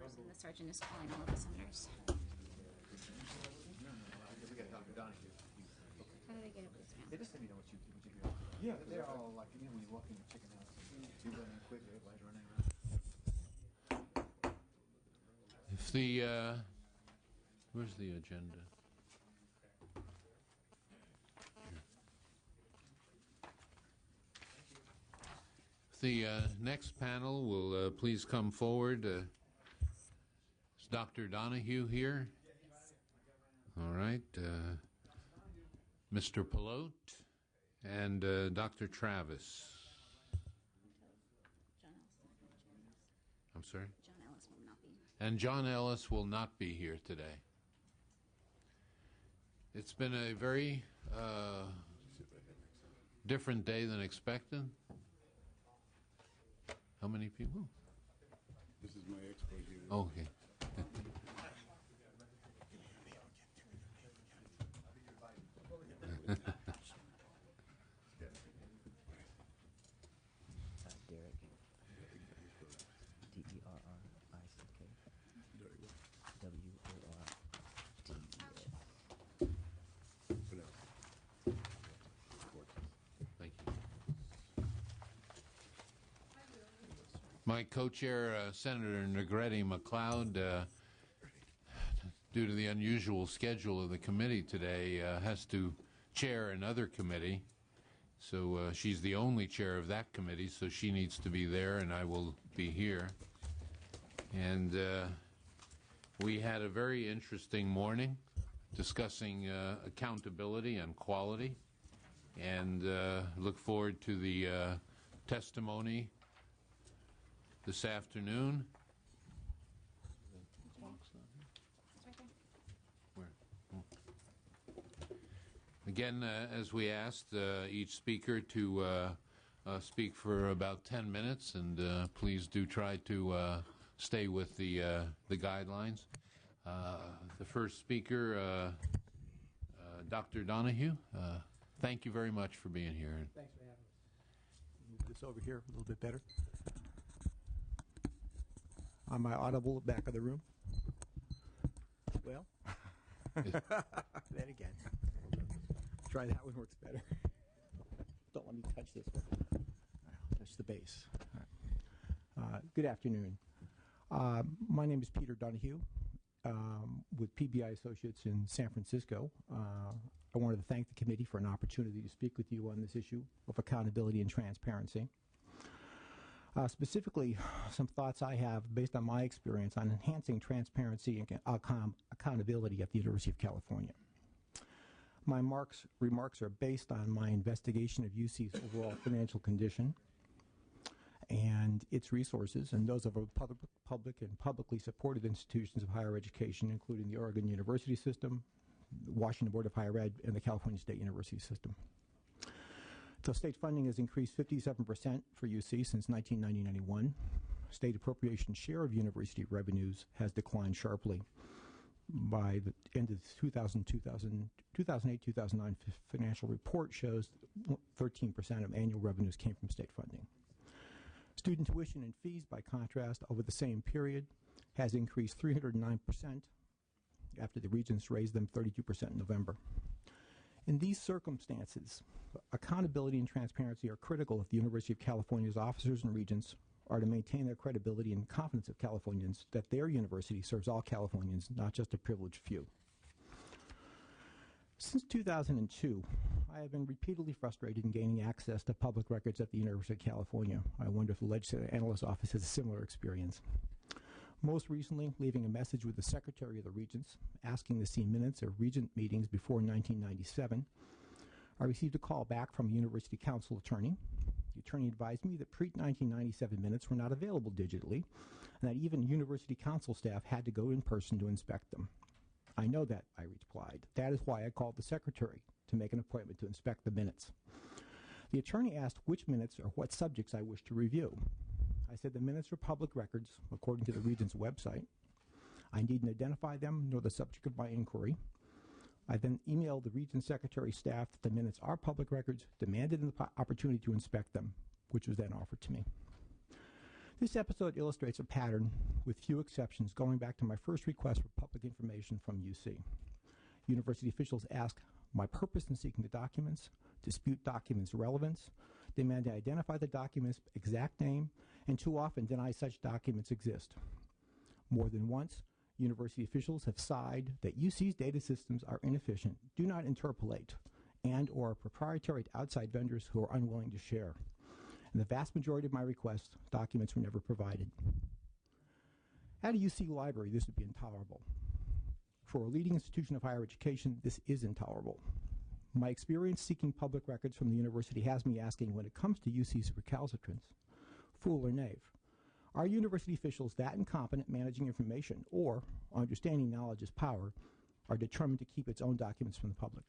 person. The sergeant is calling all of the senators. We got to talk to Donahue. How did I get a voicemail? They just let me know what you do. Yeah, they're all like, you know, when you walk in the chicken house, you run in quick, everybody's running around. If the, where's the agenda? The next panel will please come forward. Is Dr. Donahue here? All right. Mr. Pelote and Dr. Travis. John Ellis. I'm sorry? John Ellis will not be. And John Ellis will not be here today. It's been a very different day than expected. How many people? This is my expose. Oh, okay. Derek. D-E-R-R-I-C-K. W-O-R-D-E-A. Thank you. My co-chair, Senator Negrete McLeod, due to the unusual schedule of the committee today, has to chair another committee. So she's the only chair of that committee, so she needs to be there, and I will be here. And we had a very interesting morning discussing accountability and quality, and look forward to the testimony this afternoon. It's right there. Where? Oh. Again, as we asked each speaker to speak for about 10 minutes, and please do try to stay with the guidelines. The first speaker, Dr. Donahue, thank you very much for being here. Thanks for having us. Move this over here a little bit better. Am I audible back of the room? Well, then again. Try that one, works better. Don't let me touch this one. I'll touch the base. Good afternoon. My name is Peter Donahue with PBI Associates in San Francisco. I wanted to thank the committee for an opportunity to speak with you on this issue of accountability and transparency. Specifically, some thoughts I have based on my experience on enhancing transparency and accountability at the University of California. My remarks are based on my investigation of UC's overall financial condition and its resources, and those of public and publicly supported institutions of higher education, including the Oregon University System, the Washington Board of Higher Ed, and the California State University System. So state funding has increased 57% for UC since 1990-91. State appropriation share of university revenues has declined sharply. By the end of the 2008-2009 financial report shows 13% of annual revenues came from state funding. Student tuition and fees, by contrast, over the same period has increased 309% after the regents raised them 32% in November. In these circumstances, accountability and transparency are critical if the University of California's officers and regents are to maintain their credibility and confidence of Californians that their university serves all Californians, not just a privileged few. Since 2002, I have been repeatedly frustrated in gaining access to public records at the University of California. I wonder if the Legislative Analyst's Office has a similar experience. Most recently, leaving a message with the Secretary of the Regents asking to see minutes of Regent meetings before 1997, I received a call back from a University Council attorney. The attorney advised me that pre-1997 minutes were not available digitally, and that even University Council staff had to go in person to inspect them. I know that, I replied. That is why I called the Secretary to make an appointment to inspect the minutes. The attorney asked which minutes or what subjects I wished to review. I said the minutes are public records, according to the Regents' website. I needn't identify them nor the subject of my inquiry. I then emailed the Regents' Secretary staff that the minutes are public records, demanded an opportunity to inspect them, which was then offered to me. This episode illustrates a pattern, with few exceptions, going back to my first request for public information from UC. University officials ask my purpose in seeking the documents, dispute documents' relevance, demand I identify the document's exact name, and too often deny such documents exist. More than once, university officials have sighed that UC's data systems are inefficient, do not interpolate, and or are proprietary to outside vendors who are unwilling to share. In the vast majority of my requests, documents were never provided. At a UC library, this would be intolerable. For a leading institution of higher education, this is intolerable. My experience seeking public records from the university has me asking, when it comes to UC's recalcitrance, fool or knave? Are university officials that incompetent managing information, or, understanding knowledge is power, are determined to keep its own documents from the public?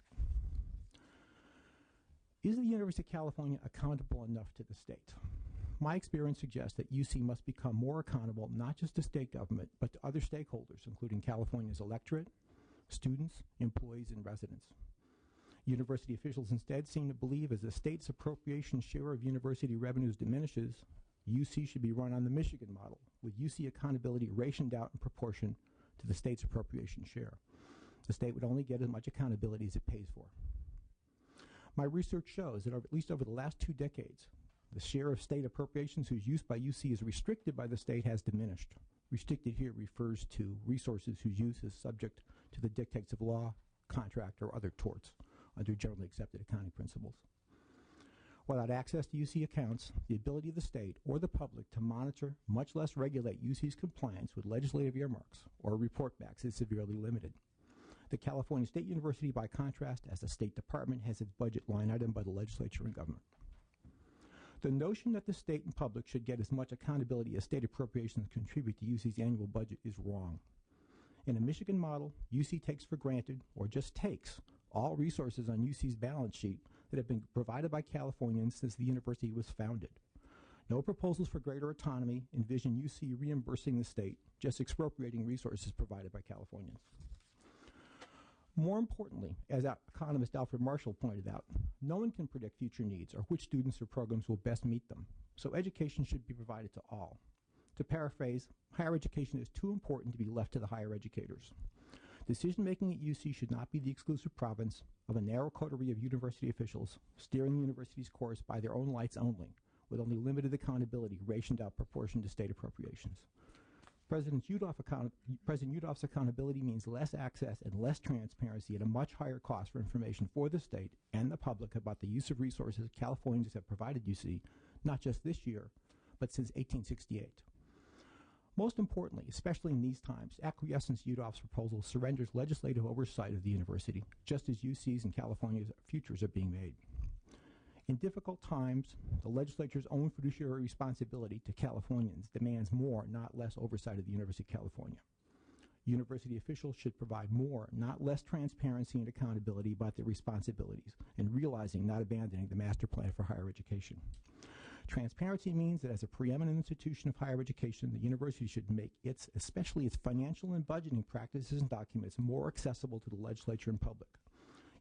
Is the University of California accountable enough to the state? My experience suggests that UC must become more accountable not just to state government, but to other stakeholders, including California's electorate, students, employees, and residents. University officials instead seem to believe as the state's appropriation share of university revenues diminishes, UC should be run on the Michigan model, with UC accountability rationed out in proportion to the state's appropriation share. The state would only get as much accountability as it pays for. My research shows that at least over the last 2 decades, the share of state appropriations whose use by UC is restricted by the state has diminished. Restricted here refers to resources whose use is subject to the dictates of law, contract, or other torts under generally accepted accounting principles. Without access to UC accounts, the ability of the state or the public to monitor, much less regulate UC's compliance with legislative earmarks or report backs is severely limited. The California State University, by contrast, as a State Department, has its budget line item by the legislature and government. The notion that the state and public should get as much accountability as state appropriations contribute to UC's annual budget is wrong. In a Michigan model, UC takes for granted, or just takes, all resources on UC's balance sheet that have been provided by Californians since the university was founded. No proposals for greater autonomy envision UC reimbursing the state, just expropriating resources provided by Californians. More importantly, as economist Alfred Marshall pointed out, no one can predict future needs or which students or programs will best meet them, so education should be provided to all. To paraphrase, higher education is too important to be left to the higher educators. Decision-making at UC should not be the exclusive province of a narrow coterie of university officials steering the university's course by their own lights only, with only limited accountability rationed out proportion to state appropriations. President Yudoff's accountability means less access and less transparency at a much higher cost for information for the state and the public about the use of resources Californians have provided UC, not just this year, but since 1868. Most importantly, especially in these times, acquiescence to Yudoff's proposal surrenders legislative oversight of the university, just as UC's and California's futures are being made. In difficult times, the legislature's own fiduciary responsibility to Californians demands more, not less, oversight of the University of California. University officials should provide more, not less, transparency and accountability about their responsibilities, and realizing, not abandoning, the master plan for higher education. Transparency means that as a preeminent institution of higher education, the university should make its, especially its financial and budgeting practices and documents, more accessible to the legislature and public.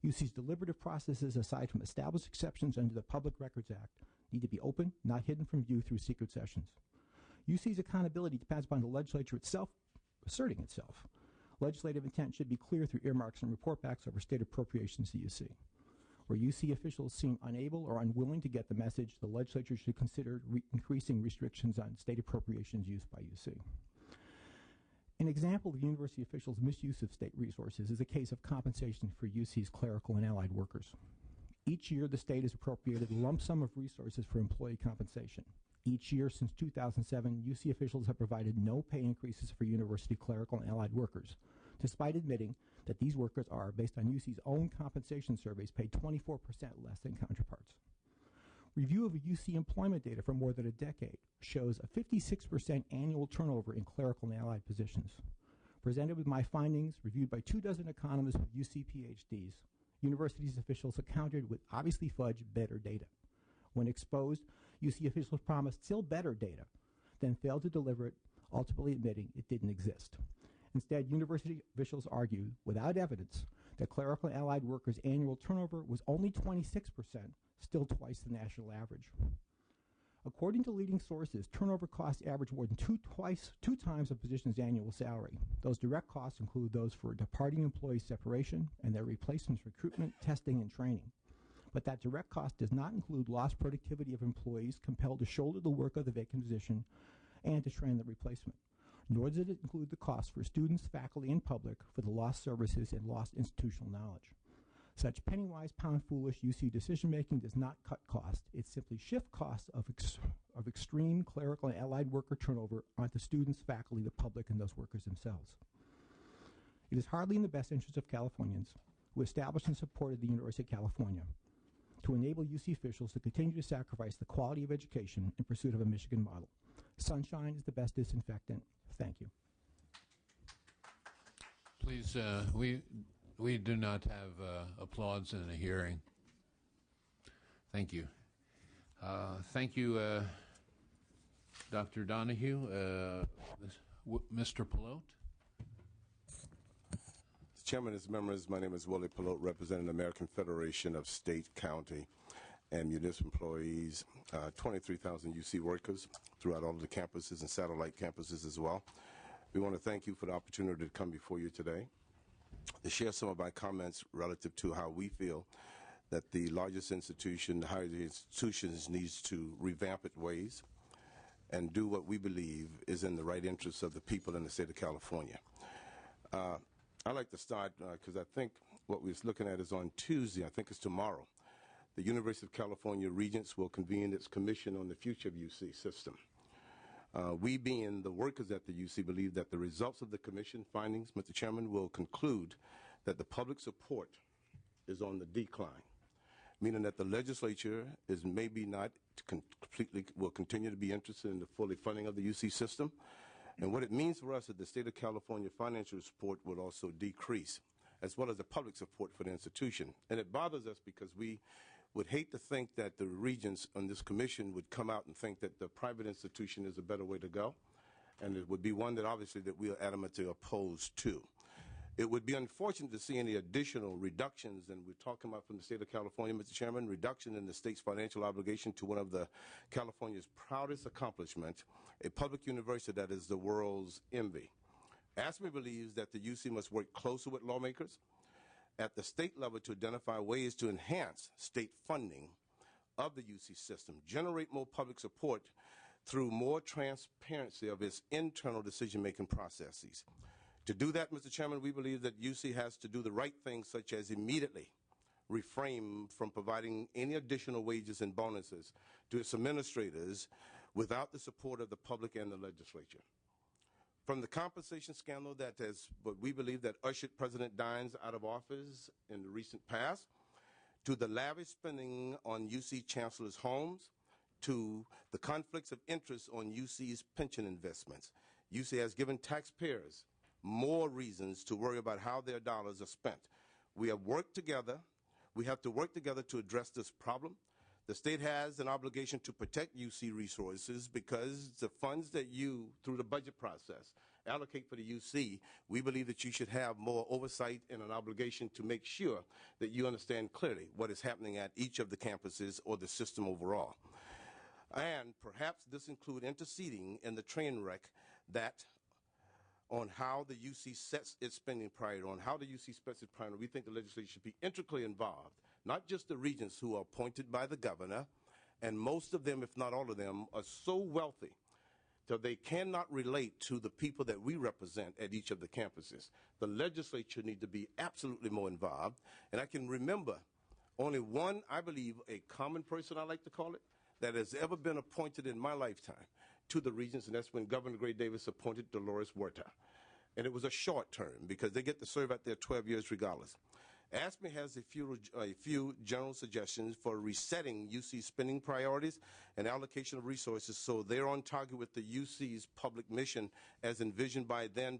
UC's deliberative processes, aside from established exceptions under the Public Records Act, need to be open, not hidden from view through secret sessions. UC's accountability depends upon the legislature itself asserting itself. Legislative intent should be clear through earmarks and report backs over state appropriations to UC. Where UC officials seem unable or unwilling to get the message, the legislature should consider increasing restrictions on state appropriations used by UC. An example of university officials' misuse of state resources is a case of compensation for UC's clerical and allied workers. Each year, the state has appropriated a lump sum of resources for employee compensation. Each year since 2007, UC officials have provided no pay increases for university clerical and allied workers, despite admitting that these workers are, based on UC's own compensation surveys, paid 24% less than counterparts. Review of UC employment data for more than a decade shows a 56% annual turnover in clerical and allied positions. Presented with my findings, reviewed by 24 economists with UC PhDs, universities officials accounted with obviously fudged better data. When exposed, UC officials promised still better data, then failed to deliver it, ultimately admitting it didn't exist. Instead, university officials argued, without evidence, that clerical and allied workers' annual turnover was only 26%, still twice the national average. According to leading sources, turnover costs average more than two times a position's annual salary. Those direct costs include those for departing employee separation and their replacement's recruitment, testing, and training. But that direct cost does not include lost productivity of employees compelled to shoulder the work of the vacant position and to train the replacement. Nor does it include the cost for students, faculty, and public for the lost services and lost institutional knowledge. Such penny-wise, pound-foolish UC decision-making does not cut costs. It simply shifts costs of extreme clerical and allied worker turnover onto students, faculty, the public, and those workers themselves. It is hardly in the best interest of Californians who established and supported the University of California to enable UC officials to continue to sacrifice the quality of education in pursuit of a Michigan model. Sunshine is the best disinfectant. Thank you. Please, we do not have applause in a hearing. Thank you. Thank you, Dr. Donahue. Mr. Pelote? Mr. Chairman, as members, my name is Willie Pelote, representing the American Federation of State, County, and Municipal Employees, 23,000 UC workers throughout all of the campuses and satellite campuses as well. We want to thank you for the opportunity to come before you today to share some of my comments relative to how we feel that the largest institution, the higher institutions, needs to revamp its ways and do what we believe is in the right interest of the people in the state of California. I'd like to start because I think what we're looking at is on Tuesday, I think it's tomorrow, the University of California Regents will convene its commission on the future of UC system. We, being the workers at the UC, believe that the results of the commission findings, Mr. Chairman, will conclude that the public support is on the decline, meaning that the legislature is maybe not completely, will continue to be interested in the fully funding of the UC system. And what it means for us is the state of California financial support will also decrease, as well as the public support for the institution. And it bothers us because we would hate to think that the regents on this commission would come out and think that the private institution is a better way to go, and it would be one that obviously that we are adamantly opposed to. It would be unfortunate to see any additional reductions, and we're talking about from the state of California, Mr. Chairman, reduction in the state's financial obligation to one of the California's proudest accomplishments, a public university that is the world's envy. ASME believes that the UC must work closer with lawmakers at the state level to identify ways to enhance state funding of the UC system, generate more public support through more transparency of its internal decision-making processes. To do that, Mr. Chairman, we believe that UC has to do the right things, such as immediately refrain from providing any additional wages and bonuses to its administrators without the support of the public and the legislature. From the compensation scandal that has, what we believe that ushered President Dines out of office in the recent past, to the lavish spending on UC chancellors' homes, to the conflicts of interest on UC's pension investments, UC has given taxpayers more reasons to worry about how their dollars are spent. We have worked together. We have to work together to address this problem. The state has an obligation to protect UC resources because the funds that you, through the budget process, allocate for the UC, we believe that you should have more oversight and an obligation to make sure that you understand clearly what is happening at each of the campuses or the system overall. And perhaps this include interceding in the train wreck that on how the UC sets its spending priority, on how the UC sets its priority. We think the legislature should be intricately involved, not just the regents who are appointed by the governor, and most of them, if not all of them, are so wealthy that they cannot relate to the people that we represent at each of the campuses. The legislature need to be absolutely more involved, and I can remember only one, I believe, a common person, I like to call it, that has ever been appointed in my lifetime to the regents, and that's when Governor Gray Davis appointed Dolores Huerta. And it was a short term because they get to serve out their 12 years regardless. ASME has a few general suggestions for resetting UC spending priorities and allocation of resources so they're on target with the UC's public mission as envisioned by then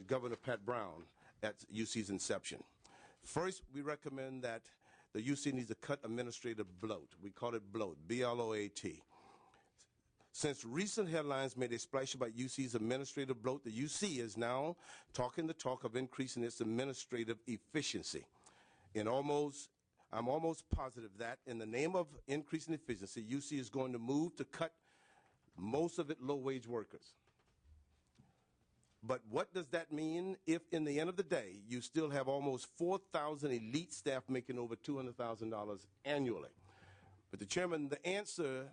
Governor Pat Brown at UC's inception. First, we recommend that the UC needs to cut administrative bloat. We call it bloat, B-L-O-A-T. Since recent headlines made a splash about UC's administrative bloat, the UC is now talking the talk of increasing its administrative efficiency. In almost I'm almost positive that in the name of increasing efficiency, UC is going to move to cut most of it low-wage workers. But what does that mean if, in the end of the day, you still have almost 4,000 elite staff making over $200,000 annually? Mr. Chairman, the answer,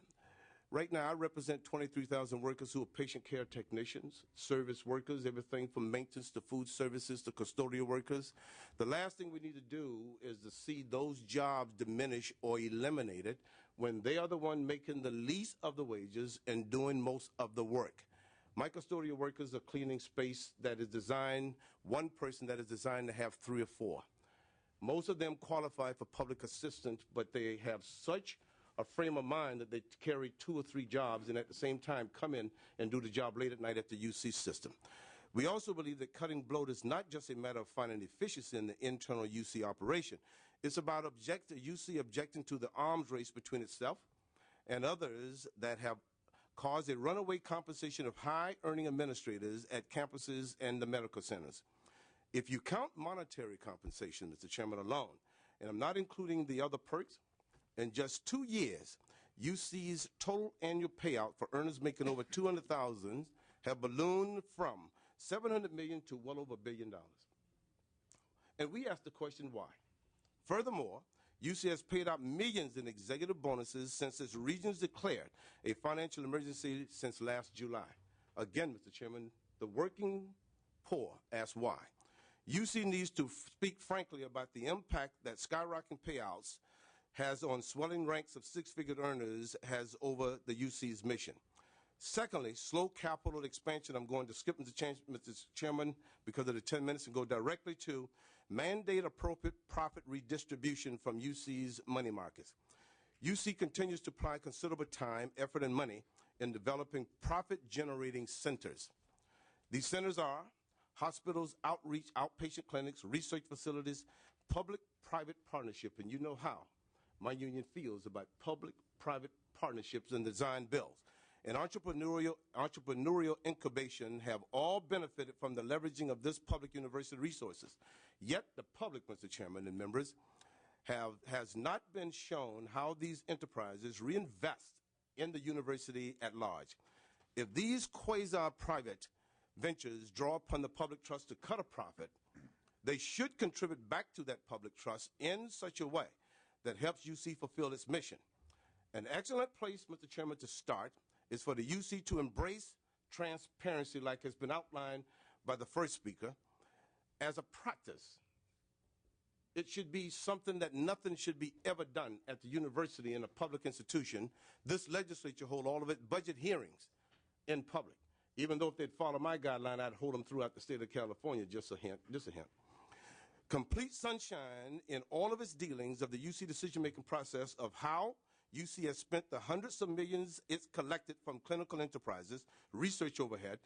right now I represent 23,000 workers who are patient care technicians, service workers, everything from maintenance to food services to custodial workers. The last thing we need to do is to see those jobs diminish or eliminated when they are the one making the least of the wages and doing most of the work. My custodial workers are cleaning space that is designed, one person that is designed to have 3 or 4. Most of them qualify for public assistance, but they have such a frame of mind that they carry 2 or 3 jobs and at the same time come in and do the job late at night at the UC system. We also believe that cutting bloat is not just a matter of finding efficiency in the internal UC operation. It's about UC objecting to the arms race between itself and others that have caused a runaway compensation of high-earning administrators at campuses and the medical centers. If you count monetary compensation, Mr. Chairman, alone, and I'm not including the other perks, in just 2 years, UC's total annual payout for earners making over $200,000 have ballooned from $700 million to well over $1 billion. And we ask the question why. Furthermore, UC has paid out millions in executive bonuses since its regions declared a financial emergency since last July. Again, Mr. Chairman, the working poor ask why. UC needs to speak frankly about the impact that skyrocketing payouts has on swelling ranks of 6-figure earners has over the UC's mission. Secondly, slow capital expansion. I'm going to skip Mr. Chairman because of the 10 minutes and go directly to mandate appropriate profit redistribution from UC's money markets. UC continues to apply considerable time, effort, and money in developing profit-generating centers. These centers are hospitals, outreach, outpatient clinics, research facilities, public-private partnership, and you know how my union feels about public-private partnerships and design bills. And entrepreneurial incubation have all benefited from the leveraging of this public university resources. Yet the public, Mr. Chairman and members, has not been shown how these enterprises reinvest in the university at large. If these quasi-private ventures draw upon the public trust to cut a profit, they should contribute back to that public trust in such a way that helps UC fulfill its mission. An excellent place, Mr. Chairman, to start is for the UC to embrace transparency like has been outlined by the first speaker as a practice. It should be something that nothing should be ever done at the university in a public institution. This legislature hold all of its budget hearings in public. Even though if they'd follow my guideline, I'd hold them throughout the state of California, just a hint. Complete sunshine in all of its dealings of the UC decision-making process of how UC has spent the hundreds of millions it's collected from clinical enterprises, research overhead,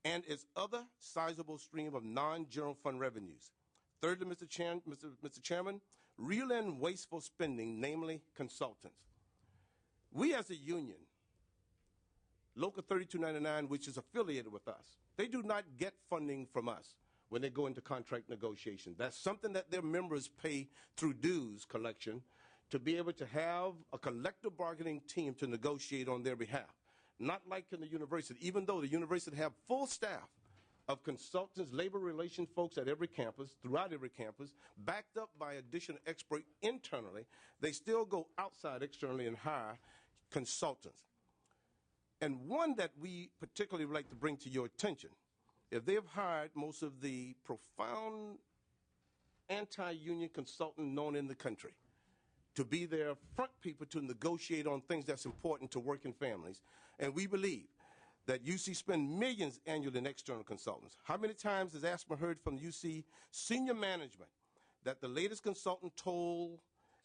and its other sizable stream of non-general fund revenues. Thirdly, Mr. Chairman, real and wasteful spending, namely consultants. We as a union, Local 3299, which is affiliated with us, they do not get funding from us when they go into contract negotiation. That's something that their members pay through dues collection to be able to have a collective bargaining team to negotiate on their behalf. Not like in the university, even though the university have full staff of consultants, labor relation folks at every campus, throughout every campus, backed up by additional experts internally, they still go outside externally and hire consultants. And one that we particularly would like to bring to your attention, if they have hired most of the profound anti-union consultant known in the country to be their front people to negotiate on things that's important to working families, and we believe that UC spend millions annually in external consultants. How many times has ASPMA heard from UC senior management that the latest consultant told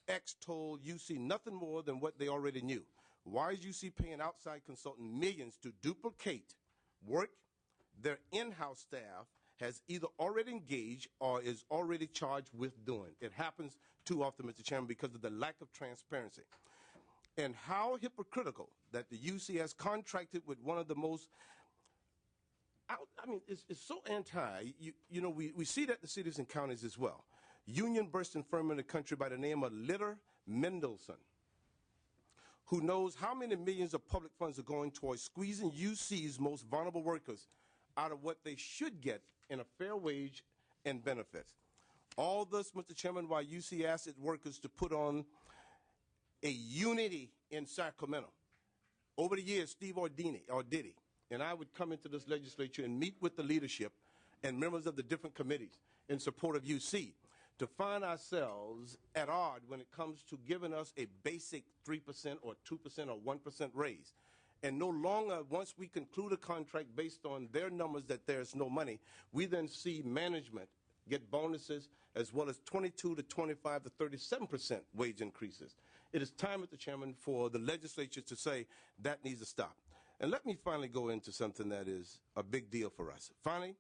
UC nothing more than what they already knew? Why is UC paying outside consultant millions to duplicate work their in-house staff has either already engaged or is already charged with doing? It happens too often, Mr. Chairman, because of the lack of transparency. And how hypocritical that the UC has contracted with one of the most, it's so anti, we see that in the cities and counties as well. union-bursting firm in the country by the name of Litter Mendelson, who knows how many millions of public funds are going towards squeezing UC's most vulnerable workers out of what they should get in a fair wage and benefits. All this, Mr. Chairman, while UC asked its workers to put on a unity in Sacramento. Over the years, Steve Ordini and I would come into this legislature and meet with the leadership and members of the different committees in support of UC to find ourselves at odds when it comes to giving us a basic 3% or 2% or 1% raise. And no longer, once we conclude a contract based on their numbers that there's no money, we then see management get bonuses as well as 22 to 25 to 37% wage increases. It is time, Mr. Chairman, for the legislature to say that needs to stop. And let me finally go into something that is a big deal for us. Finally,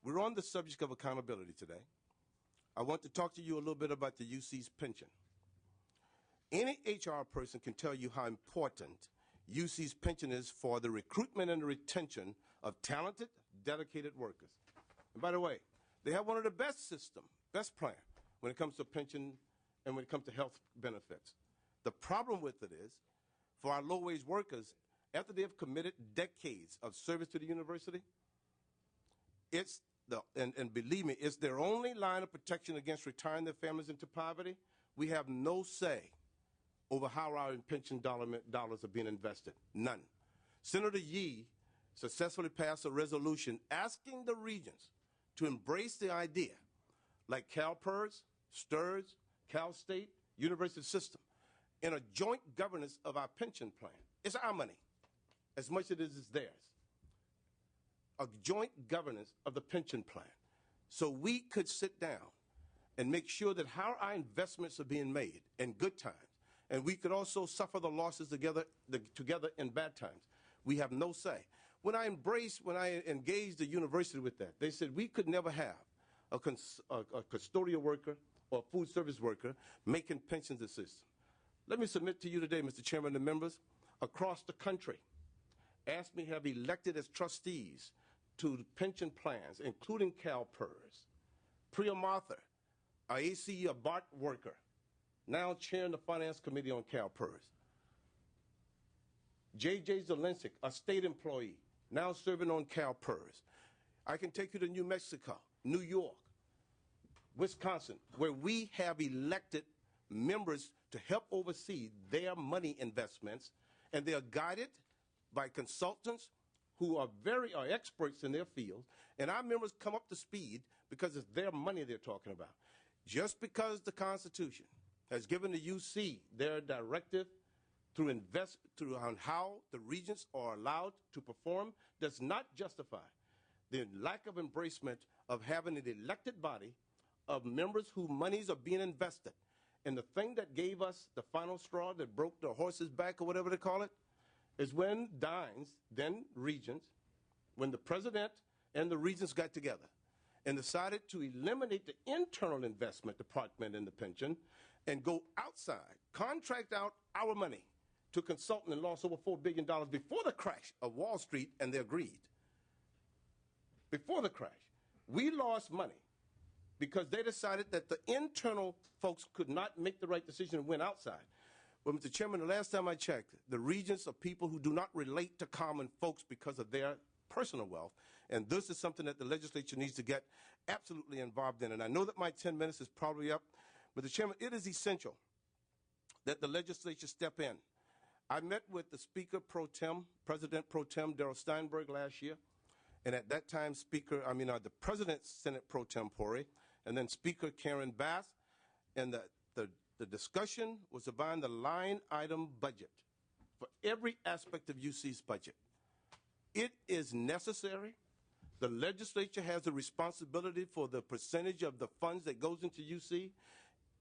we're on the subject of accountability today. I want to talk to you a little bit about the UC's pension. Any HR person can tell you how important UC's pension is for the recruitment and the retention of talented, dedicated workers. And by the way, they have one of the best systems, best plan when it comes to pension and when it comes to health benefits. The problem with it is, for our low-wage workers, after they have committed decades of service to the university, and believe me, it's their only line of protection against retiring their families into poverty. We have no say over how our pension dollars are being invested. None. Senator Yee successfully passed a resolution asking the regions to embrace the idea, like CalPERS, STRS, Cal State, University System, in a joint governance of our pension plan. It's our money, as much as it is theirs. A joint governance of the pension plan. So we could sit down and make sure that how our investments are being made in good times, and we could also suffer the losses together in bad times. We have no say. When I engaged the university with that, they said we could never have a custodial worker or a food service worker making pension decisions. Let me submit to you today, Mr. Chairman and members, across the country, AFSCME have elected as trustees to pension plans, including CalPERS. Priya Mathur, a ACE, a BART worker, now chairing the Finance Committee on CalPERS. J.J. Zelensik, a state employee, now serving on CalPERS. I can take you to New Mexico, New York, Wisconsin, where we have elected members to help oversee their money investments, and they are guided by consultants who are experts in their field, and our members come up to speed because it's their money they're talking about. Just because the Constitution has given the UC their directive on how the regents are allowed to perform does not justify the lack of embracement of having an elected body of members whose monies are being invested. And the thing that gave us the final straw that broke the horse's back, or whatever they call it, is when Dines, then regents, when the president and the regents got together and decided to eliminate the internal investment department in the pension and go outside, contract out our money to a consultant and lost over $4 billion before the crash of Wall Street, and they agreed. Before the crash, we lost money because they decided that the internal folks could not make the right decision and went outside. Well, Mr. Chairman, the last time I checked, the regents are people who do not relate to common folks because of their personal wealth, and this is something that the legislature needs to get absolutely involved in. And I know that my 10 minutes is probably up, Mr. Chairman, it is essential that the legislature step in. I met with the Speaker Pro Tem, President Pro Tem Darrell Steinberg last year, and at that time, the President Senate Pro Tempore, and then Speaker Karen Bass, and the discussion was about the line item budget for every aspect of UC's budget. It is necessary. The legislature has the responsibility for the percentage of the funds that goes into UC.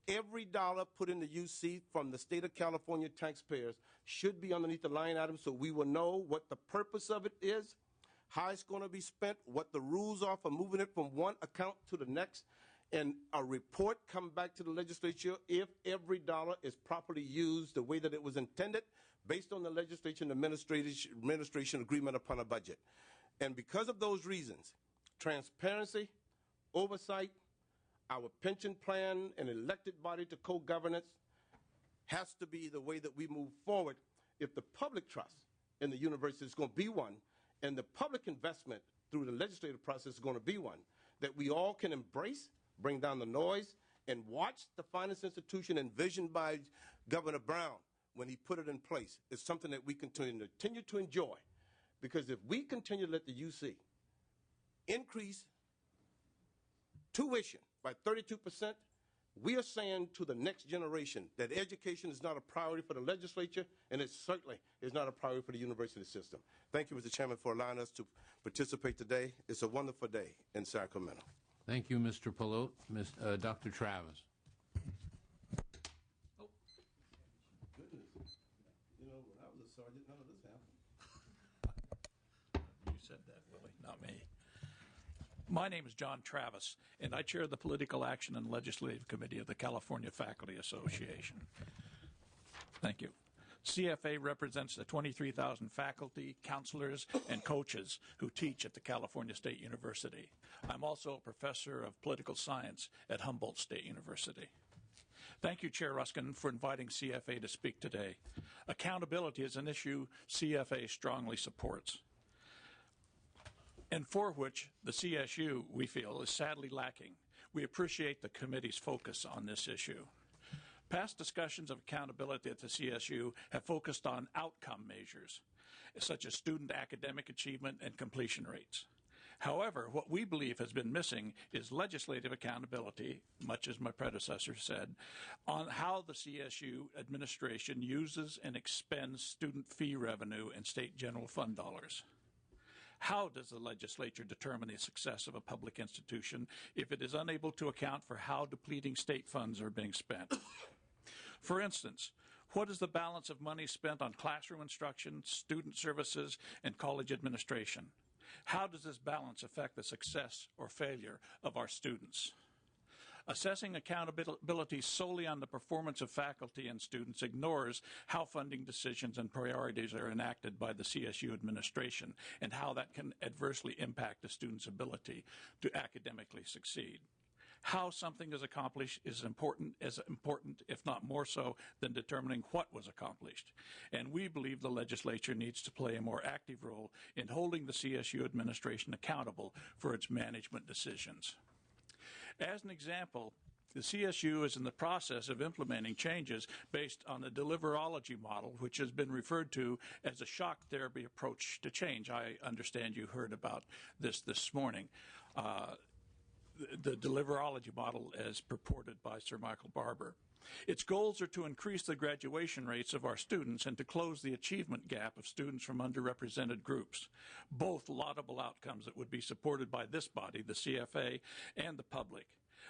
Every dollar put into UC from the state of California taxpayers should be underneath the line item so we will know what the purpose of it is, how it's going to be spent, what the rules are for moving it from one account to the next, and a report come back to the legislature if every dollar is properly used the way that it was intended based on the legislature and administration agreement upon a budget. And because of those reasons, transparency, oversight, our pension plan, an elected body to co-governance, has to be the way that we move forward if the public trust in the university is going to be one, and the public investment through the legislative process is going to be one, that we all can embrace, bring down the noise, and watch the finance institution envisioned by Governor Brown when he put it in place. It's something that we continue to enjoy. Because if we continue to let the UC increase tuition by 32%, we are saying to the next generation that education is not a priority for the legislature, and it certainly is not a priority for the university system. Thank you, Mr. Chairman, for allowing us to participate today. It's a wonderful day in Sacramento. Thank you, Mr. Pelote. Dr. Travis. Oh, goodness. You know, when I was a sergeant, none of this happened. You said that, Willie, not me. My name is John Travis, and I chair the Political Action and Legislative Committee of the California Faculty Association. Thank you. CFA represents the 23,000 faculty, counselors, and coaches who teach at the California State University. I'm also a professor of political science at Humboldt State University. Thank you, Chair Ruskin, for inviting CFA to speak today. Accountability is an issue CFA strongly supports, and for which the CSU, we feel, is sadly lacking. We appreciate the committee's focus on this issue. Past discussions of accountability at the CSU have focused on outcome measures, such as student academic achievement and completion rates. However, what we believe has been missing is legislative accountability, much as my predecessor said, on how the CSU administration uses and expends student fee revenue and state general fund dollars. How does the legislature determine the success of a public institution if it is unable to account for how depleting state funds are being spent? For instance, what is the balance of money spent on classroom instruction, student services, and college administration? How does this balance affect the success or failure of our students? Assessing accountability solely on the performance of faculty and students ignores how funding decisions and priorities are enacted by the CSU administration and how that can adversely impact a student's ability to academically succeed. How something is accomplished is important, if not more so, than determining what was accomplished. And we believe the legislature needs to play a more active role in holding the CSU administration accountable for its management decisions. As an example, the CSU is in the process of implementing changes based on the deliverology model, which has been referred to as a shock therapy approach to change. I understand you heard about this morning. The deliverology model as purported by Sir Michael Barber. Its goals are to increase the graduation rates of our students and to close the achievement gap of students from underrepresented groups, both laudable outcomes that would be supported by this body, the CFA, and the public.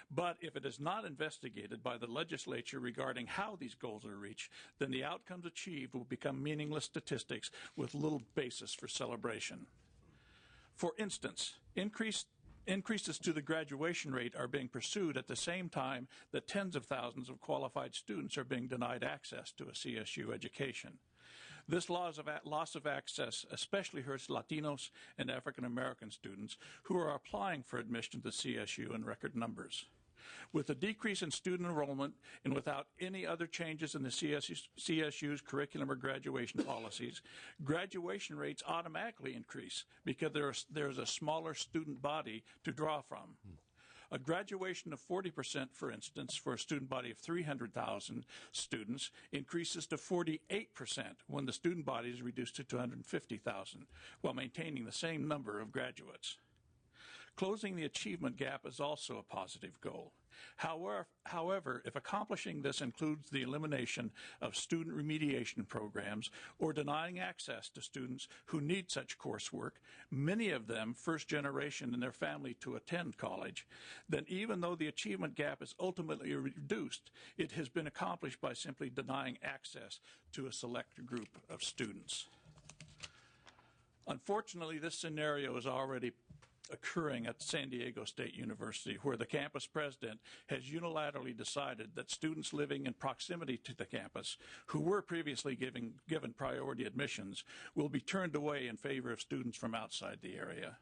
But if it is not investigated by the legislature regarding how these goals are reached, then the outcomes achieved will become meaningless statistics with little basis for celebration. For instance, increases to the graduation rate are being pursued at the same time that tens of thousands of qualified students are being denied access to a CSU education. This loss of access especially hurts Latinos and African American students who are applying for admission to CSU in record numbers. With a decrease in student enrollment and without any other changes in the CSU's curriculum or graduation policies, graduation rates automatically increase because there's a smaller student body to draw from. A graduation of 40%, for instance, for a student body of 300,000 students increases to 48% when the student body is reduced to 250,000, while maintaining the same number of graduates. Closing the achievement gap is also a positive goal. However, if accomplishing this includes the elimination of student remediation programs or denying access to students who need such coursework, many of them first generation in their family to attend college, then even though the achievement gap is ultimately reduced, it has been accomplished by simply denying access to a select group of students. Unfortunately, this scenario is already occurring at San Diego State University, where the campus president has unilaterally decided that students living in proximity to the campus who were previously given priority admissions will be turned away in favor of students from outside the area.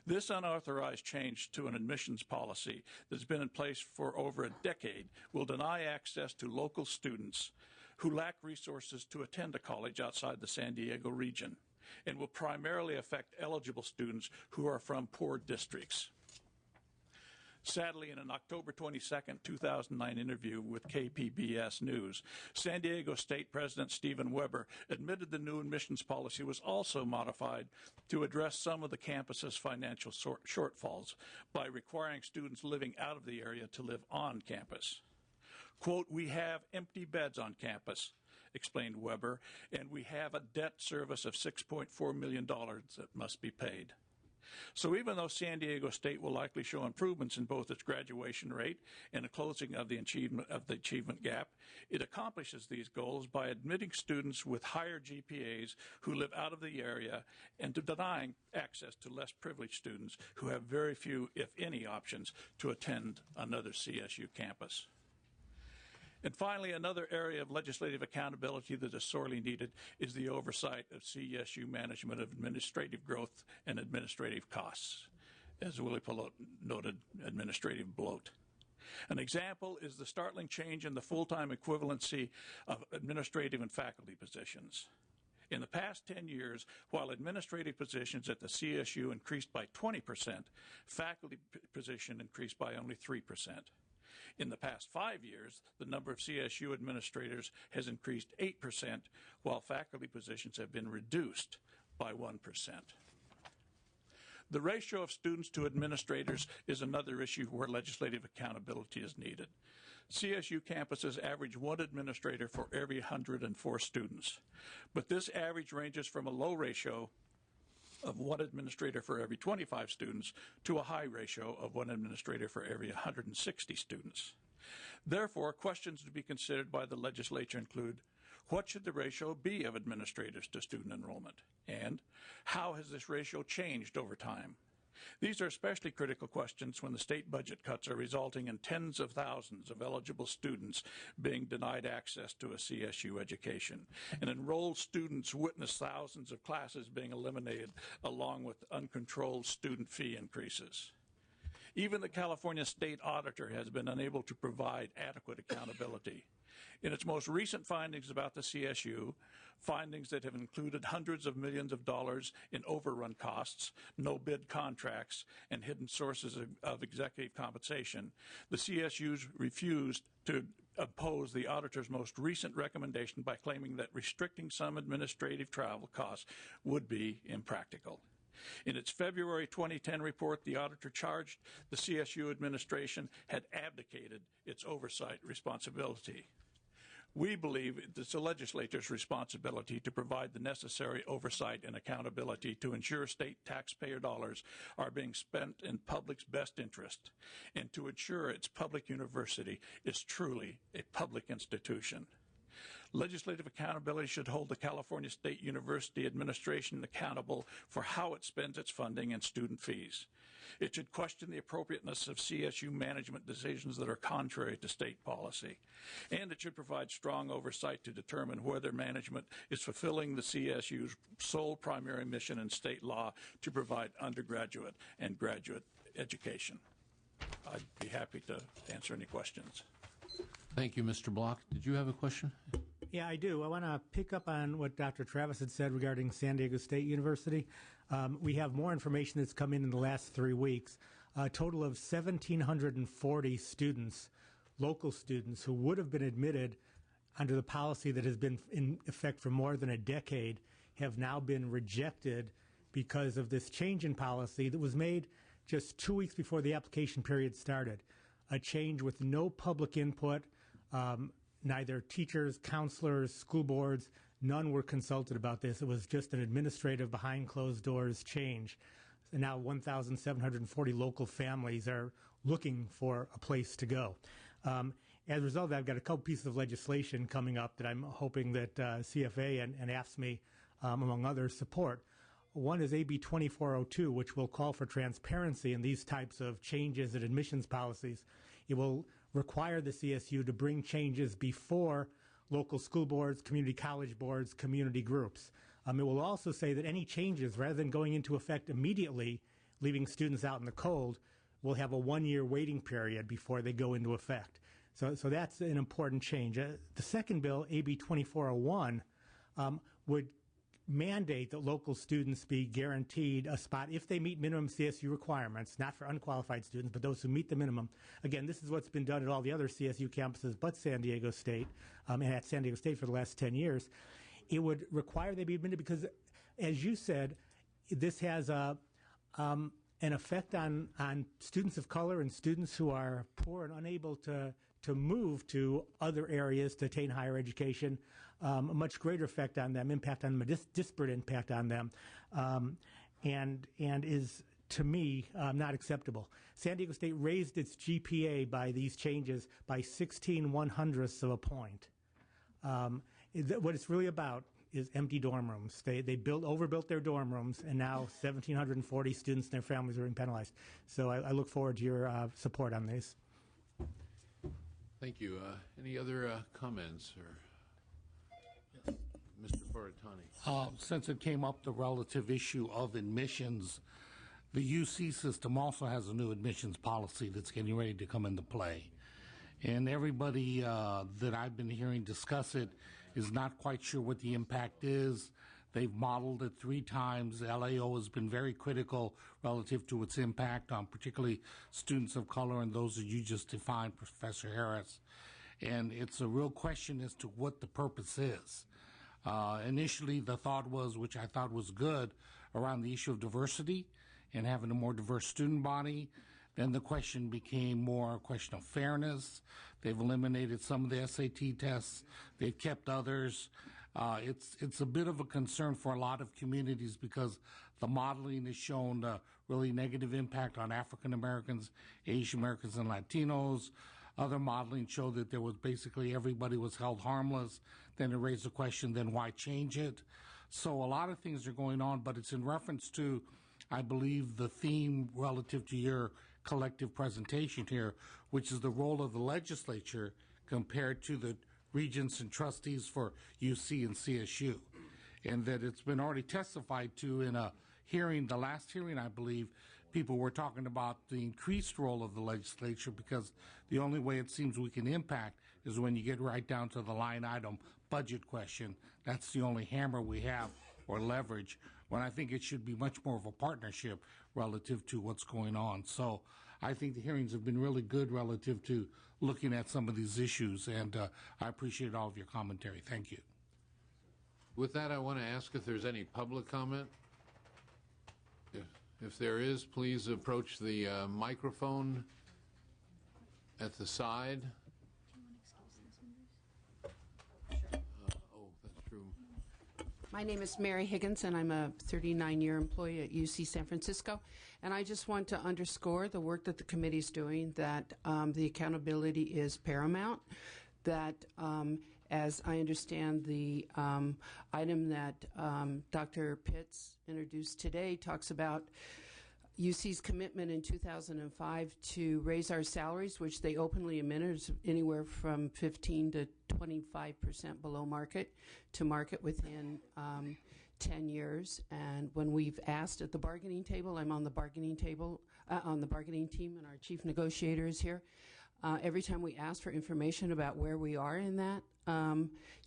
This unauthorized change to an admissions policy that's been in place for over a decade will deny access to local students who lack resources to attend a college outside the San Diego region, and will primarily affect eligible students who are from poor districts. Sadly, in an October 22, 2009 interview with KPBS News, San Diego State President Stephen Weber admitted the new admissions policy was also modified to address some of the campus's financial shortfalls by requiring students living out of the area to live on campus. Quote, "We have empty beds on campus," explained Weber, "and we have a debt service of $6.4 million that must be paid." So even though San Diego State will likely show improvements in both its graduation rate and the closing of the achievement gap, it accomplishes these goals by admitting students with higher GPAs who live out of the area and to denying access to less privileged students who have very few, if any, options to attend another CSU campus. And finally, another area of legislative accountability that is sorely needed is the oversight of CSU management of administrative growth and administrative costs. As Willie Pelote noted, administrative bloat. An example is the startling change in the full-time equivalency of administrative and faculty positions. In the past 10 years, while administrative positions at the CSU increased by 20%, faculty position increased by only 3%. In the past 5 years, the number of CSU administrators has increased 8%, while faculty positions have been reduced by 1%. The ratio of students to administrators is another issue where legislative accountability is needed. CSU campuses average one administrator for every 104 students, but this average ranges from a low ratio of one administrator for every 25 students to a high ratio of one administrator for every 160 students. Therefore, questions to be considered by the legislature include, what should the ratio be of administrators to student enrollment? And how has this ratio changed over time? These are especially critical questions when the state budget cuts are resulting in tens of thousands of eligible students being denied access to a CSU education, and enrolled students witness thousands of classes being eliminated along with uncontrolled student fee increases. Even the California State Auditor has been unable to provide adequate accountability. In its most recent findings about the CSU, findings that have included hundreds of millions of dollars in overrun costs, no-bid contracts, and hidden sources of executive compensation, the CSUs refused to oppose the auditor's most recent recommendation by claiming that restricting some administrative travel costs would be impractical. In its February 2010 report, the auditor charged the CSU administration had abdicated its oversight responsibility. We believe it's the legislature's responsibility to provide the necessary oversight and accountability to ensure state taxpayer dollars are being spent in public's best interest and to ensure its public university is truly a public institution. Legislative accountability should hold the California State University administration accountable for how it spends its funding and student fees. It should question the appropriateness of CSU management decisions that are contrary to state policy. And it should provide strong oversight to determine whether management is fulfilling the CSU's sole primary mission in state law to provide undergraduate and graduate education. I'd be happy to answer any questions. Thank you, Mr. Block. Did you have a question? Yeah, I do. I want to pick up on what Dr. Travis had said regarding San Diego State University. We have more information that's come in the last 3 weeks. A total of 1,740 students, local students, who would have been admitted under the policy that has been in effect for more than a decade have now been rejected because of this change in policy that was made just 2 weeks before the application period started. A change with no public input, neither teachers, counselors, school boards, none were consulted about this. It was just an administrative behind closed doors change. And now 1,740 local families are looking for a place to go. As a result of that, I've got a couple pieces of legislation coming up that I'm hoping that CFA and AFSCME, among others, support. One is AB 2402, which will call for transparency in these types of changes in admissions policies. It will require the CSU to bring changes before local school boards, community college boards, community groups. It will also say that any changes, rather than going into effect immediately leaving students out in the cold, will have a 1-year waiting period before they go into effect. So that's an important change. The second bill, AB 2401, would mandate that local students be guaranteed a spot if they meet minimum CSU requirements, not for unqualified students, but those who meet the minimum. Again, this is what's been done at all the other CSU campuses but San Diego State, and at San Diego State for the last 10 years. It would require they be admitted because, as you said, this has an effect on students of color and students who are poor and unable to move to other areas to attain higher education, a much greater effect on them, impact on them, a disparate impact on them, and is, to me, not acceptable. San Diego State raised its GPA by these changes by 16/100ths of a point. What it's really about is empty dorm rooms. They overbuilt their dorm rooms, and now 1,740 students and their families are being penalized. So I look forward to your support on this. Thank you. Any other comments? Or Mr. Baratani. Since it came up, the relative issue of admissions, the UC system also has a new admissions policy that's getting ready to come into play. And everybody that I've been hearing discuss it is not quite sure what the impact is. They've modeled it 3 times. LAO has been very critical relative to its impact on particularly students of color and those that you just defined, Professor Harris. And it's a real question as to what the purpose is. Initially, the thought was, which I thought was good, around the issue of diversity and having a more diverse student body. Then the question became more a question of fairness. They've eliminated some of the SAT tests. They've kept others. It's a bit of a concern for a lot of communities because the modeling has shown a really negative impact on African Americans, Asian Americans, and Latinos. Other modeling showed that there was basically everybody was held harmless. Then it raised the question, then why change it? So a lot of things are going on, but it's in reference to, I believe, the theme relative to your collective presentation here, which is the role of the legislature compared to the regents and trustees for UC and CSU. And that it's been already testified to in a hearing, the last hearing, I believe, people were talking about the increased role of the legislature because the only way it seems we can impact is when you get right down to the line item budget question. That's the only hammer we have or leverage, when I think it should be much more of a partnership relative to what's going on. So I think the hearings have been really good relative to looking at some of these issues, and I appreciate all of your commentary. Thank you. With that, I want to ask if there's any public comment. If there is, please approach the microphone at the side. Oh, that's true. My name is Mary Higgins, and I'm a 39-year employee at UC San Francisco. And I just want to underscore the work that the committee is doing, that the accountability is paramount, that as I understand the item that Dr. Pitts introduced today talks about UC's commitment in 2005 to raise our salaries, which they openly admitted is anywhere from 15 to 25% below market to market within 10 years. And when we've asked at the bargaining table, I'm on the bargaining table, on the bargaining team, and our chief negotiator is here. Every time we ask for information about where we are in that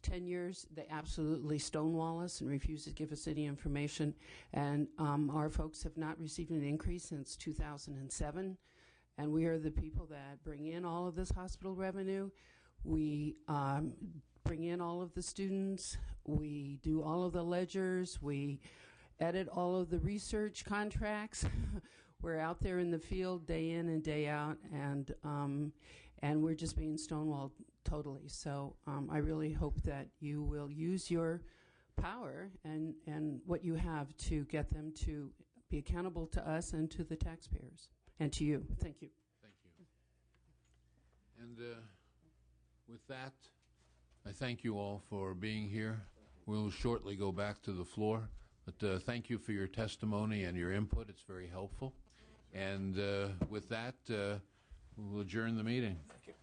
10 years, they absolutely stonewall us and refuse to give us any information. And our folks have not received an increase since 2007. And we are the people that bring in all of this hospital revenue. We bring in all of the students. We do all of the ledgers. We edit all of the research contracts. We're out there in the field day in and day out, and we're just being stonewalled totally. So I really hope that you will use your power and what you have to get them to be accountable to us and to the taxpayers and to you. Thank you. Thank you. And with that, I thank you all for being here. We'll shortly go back to the floor, but thank you for your testimony and your input. It's very helpful. And with that, we'll adjourn the meeting. Thank you.